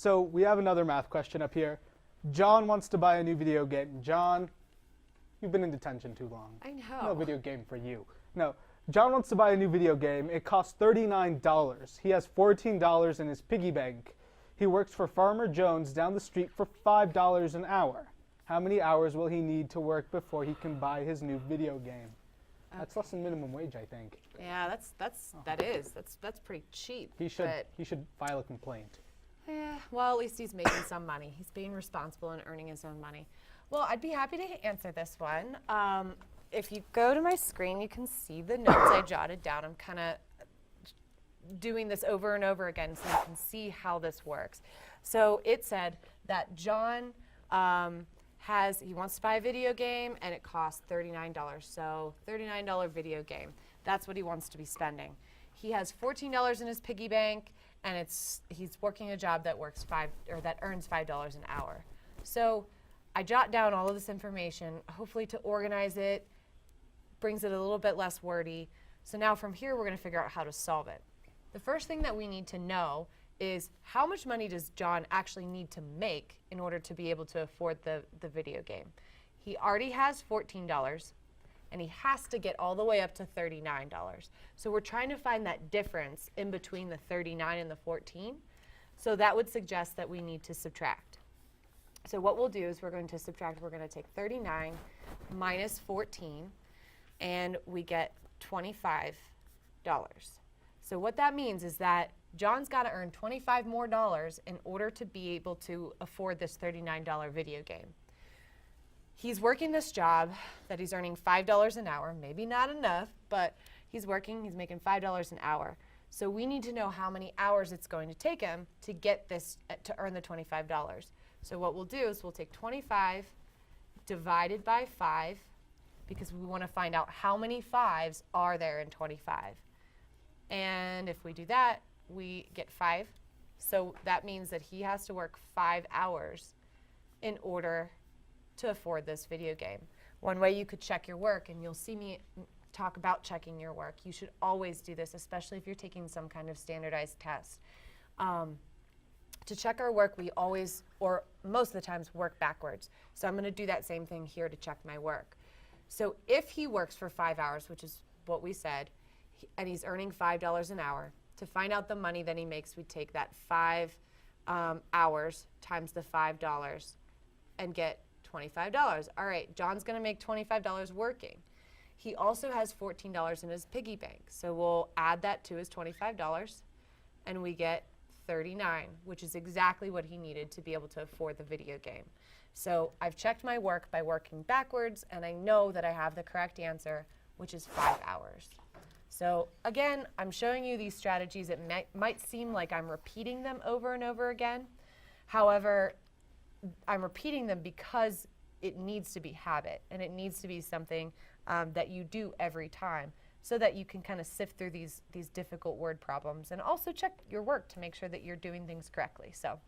So we have another math question up here. John wants to buy a new video game. John, you've been in detention too long. I know. No video game for you. No. John wants to buy a new video game. It costs $39. He has $14 in his piggy bank. He works for Farmer Jones down the street for $5 an hour. How many hours will he need to work before he can buy his new video game? Okay. That's less than minimum wage, I think. Yeah, that's pretty cheap. He should file a complaint. Yeah, well, at least he's making some money. He's being responsible and earning his own money. Well, I'd be happy to answer this one. If you go to my screen, you can see the notes I jotted down. I'm kind of doing this over and over again so you can see how this works. So it said that John he wants to buy a video game and it costs $39. So $39 video game. That's what he wants to be spending. He has $14 in his piggy bank and he's working a job that earns $5 an hour. So I jot down all of this information, hopefully to organize it, brings it a little bit less wordy. So now from here, we're going to figure out how to solve it. The first thing that we need to know is how much money does John actually need to make in order to be able to afford the video game. He already has $14 and he has to get all the way up to $39. So we're trying to find that difference in between the 39 and the 14. So that would suggest that we need to subtract. So what we'll do is we're going to subtract. We're going to take 39 minus 14 and we get $25. So what that means is that John's got to earn $25 more in order to be able to afford this $39 video game. He's working this job that he's earning $5 an hour, maybe not enough, but he's making $5 an hour. So we need to know how many hours it's going to take him to get this, to earn the $25. So what we'll do is we'll take 25 divided by 5 because we want to find out how many 5s are there in 25. And if we do that, we get 5. So that means that he has to work 5 hours in order to afford this video game. One way you could check your work, and you'll see me talk about checking your work. You should always do this, especially if you're taking some kind of standardized test. To check our work, we always, or most of the times, work backwards. So I'm going to do that same thing here to check my work. So if he works for 5 hours, which is what we said, and he's earning $5 an hour, to find out the money that he makes, we take that 5 hours times the $5 and get $25. All right, John's going to make $25 working. He also has $14 in his piggy bank, so we'll add that to his $25, and we get $39, which is exactly what he needed to be able to afford the video game. So I've checked my work by working backwards, and I know that I have the correct answer, which is 5 hours. So again, I'm showing you these strategies. It might seem like I'm repeating them over and over again. However, I'm repeating them because it needs to be habit, and it needs to be something that you do every time so that you can kind of sift through these difficult word problems and also check your work to make sure that you're doing things correctly. So